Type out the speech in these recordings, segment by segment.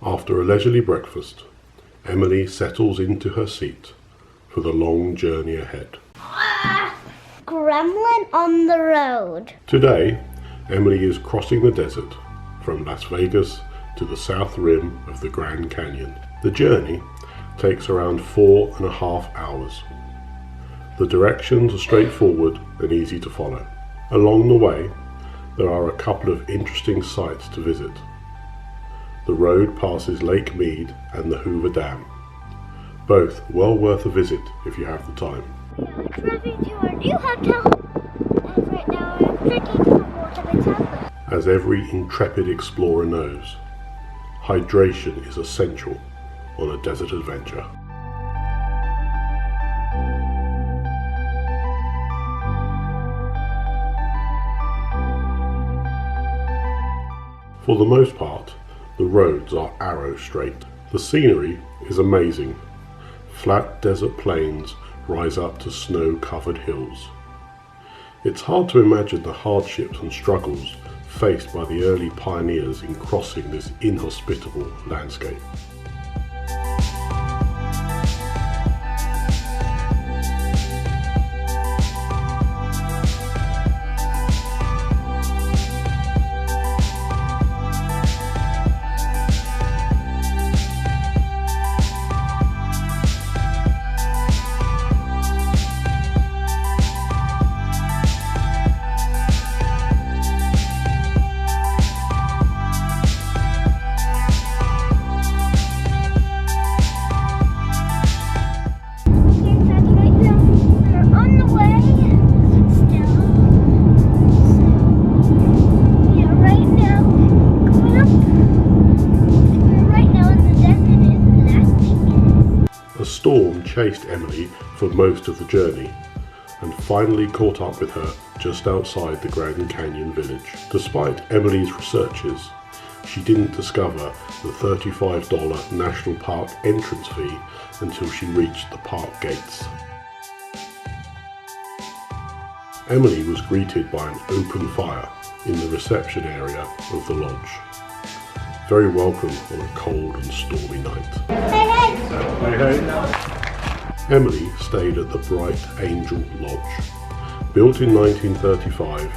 After a leisurely breakfast, Emily settles into her seat for the long journey ahead. Gremlin on the road. Today, Emily is crossing the desert from Las Vegas to the south rim of the Grand Canyon. The journey takes around 4.5 hours. The directions are straightforward and easy to follow. Along the way, there are a couple of interesting sites to visit. The road passes Lake Mead and the Hoover Dam, both well worth a visit if you have the time. We are driving to our new hotel, and right now I'm drinking some water with As every intrepid explorer knows, hydration is essential on a desert adventure. For the most part, the roads are arrow straight. The scenery is amazing. Flat desert plains rise up to snow-covered hills. It's hard to imagine the hardships and struggles faced by the early pioneers in crossing this inhospitable landscape. A storm chased Emily for most of the journey and finally caught up with her just outside the Grand Canyon village. Despite Emily's researches, she didn't discover the $35 National Park entrance fee until she reached the park gates. Emily was greeted by an open fire in the reception area of the lodge. Very welcome on a cold and stormy night. Hey. Emily stayed at the Bright Angel Lodge. Built in 1935,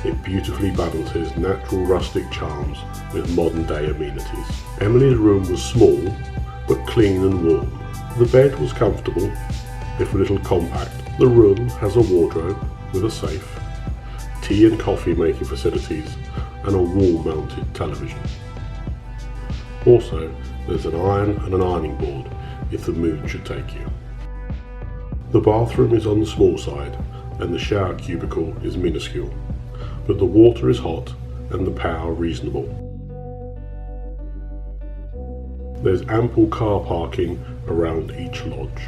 it beautifully balances natural rustic charms with modern day amenities. Emily's room was small, but clean and warm. The bed was comfortable, if a little compact. The room has a wardrobe with a safe, tea and coffee making facilities, and a wall-mounted television. Also, there's an iron and an ironing board if the mood should take you. The bathroom is on the small side and the shower cubicle is minuscule, but the water is hot and the power reasonable. There's ample car parking around each lodge.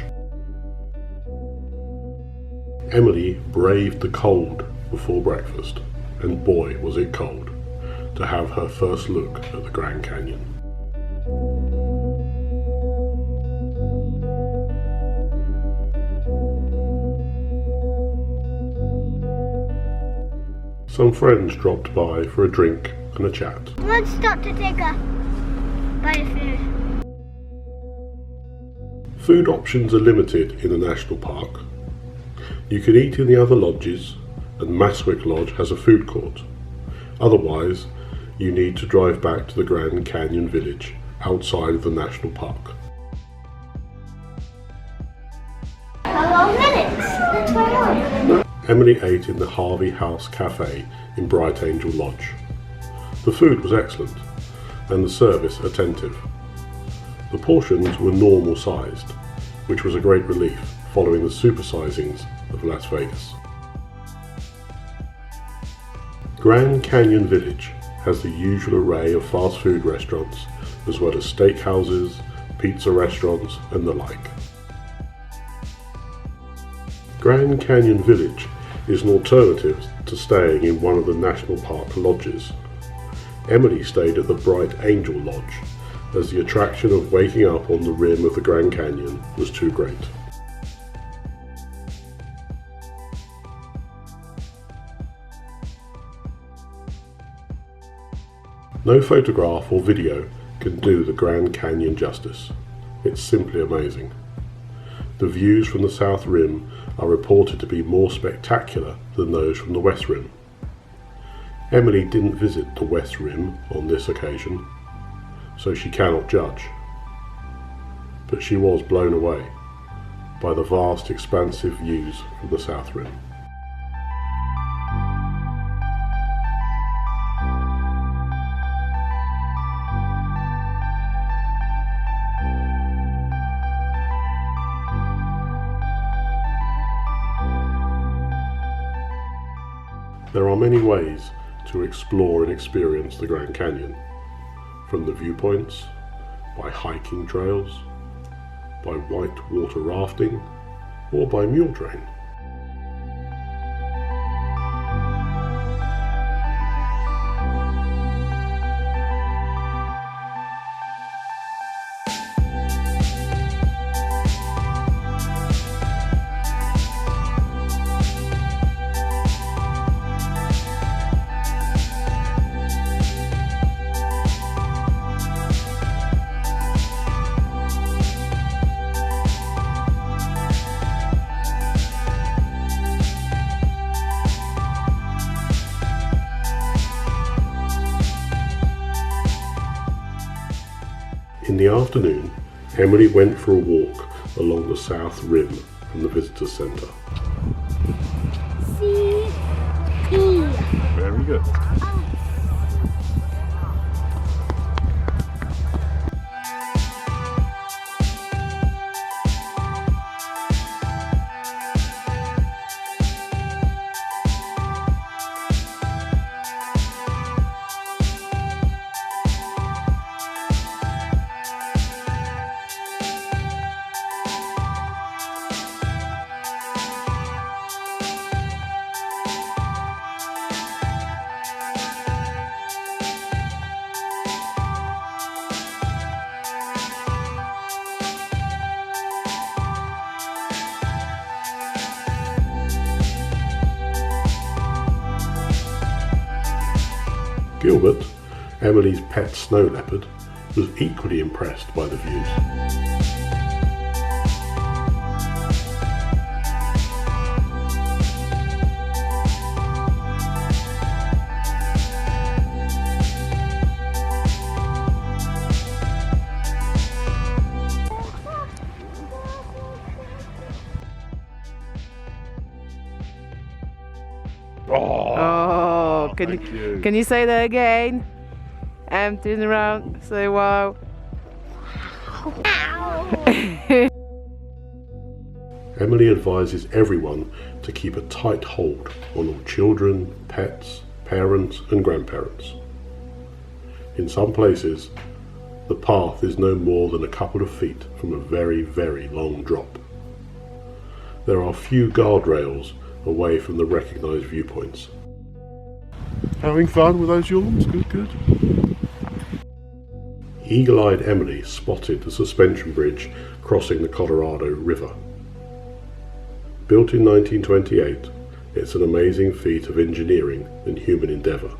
Emily braved the cold before breakfast, and boy was it cold, to have her first look at the Grand Canyon. Some friends dropped by for a drink and a chat. Let's stop to take a bite of food. Food options are limited in the national park. You can eat in the other lodges, and Maswick Lodge has a food court. Otherwise, you need to drive back to the Grand Canyon Village outside of the national park. How long minutes? That's my long. Emily ate in the Harvey House Cafe in Bright Angel Lodge. The food was excellent, and the service attentive. The portions were normal sized, which was a great relief following the supersizings of Las Vegas. Grand Canyon Village has the usual array of fast food restaurants, as well as steakhouses, pizza restaurants, and the like. Grand Canyon Village is an alternative to staying in one of the national park lodges. Emily stayed at the Bright Angel Lodge, as the attraction of waking up on the rim of the Grand Canyon was too great. No photograph or video can do the Grand Canyon justice. It's simply amazing. The views from the South Rim are reported to be more spectacular than those from the West Rim. Emily didn't visit the West Rim on this occasion, so she cannot judge. But she was blown away by the vast expansive views from the South Rim. There are many ways to explore and experience the Grand Canyon, from the viewpoints, by hiking trails, by white water rafting, or by mule train. In the afternoon, Emily went for a walk along the South Rim from the Visitor Centre. C-E. Very good. Gilbert, Emily's pet snow leopard, was equally impressed by the views. Oh, can you say that again? Turn around, say wow. Emily advises everyone to keep a tight hold on all children, pets, parents and grandparents. In some places, the path is no more than a couple of feet from a very, very long drop. There are few guardrails away from the recognised viewpoints. Having fun with those yawns? Good, good. Eagle-eyed Emily spotted the suspension bridge crossing the Colorado River. Built in 1928, it's an amazing feat of engineering and human endeavour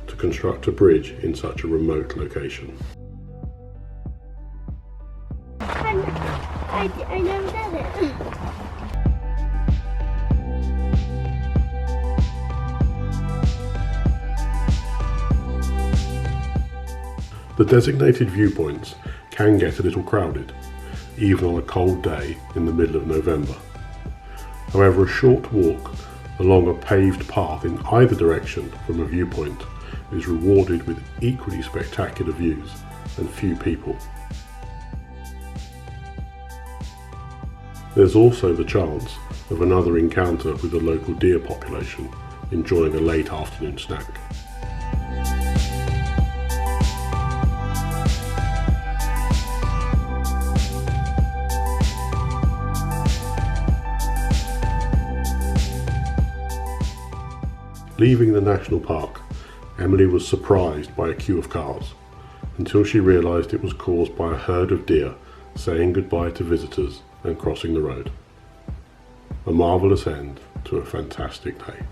to construct a bridge in such a remote location. I never did it. The designated viewpoints can get a little crowded, even on a cold day in the middle of November. However, a short walk along a paved path in either direction from a viewpoint is rewarded with equally spectacular views and few people. There's also the chance of another encounter with the local deer population enjoying a late afternoon snack. Leaving the national park, Emily was surprised by a queue of cars, until she realised it was caused by a herd of deer saying goodbye to visitors and crossing the road. A marvellous end to a fantastic day.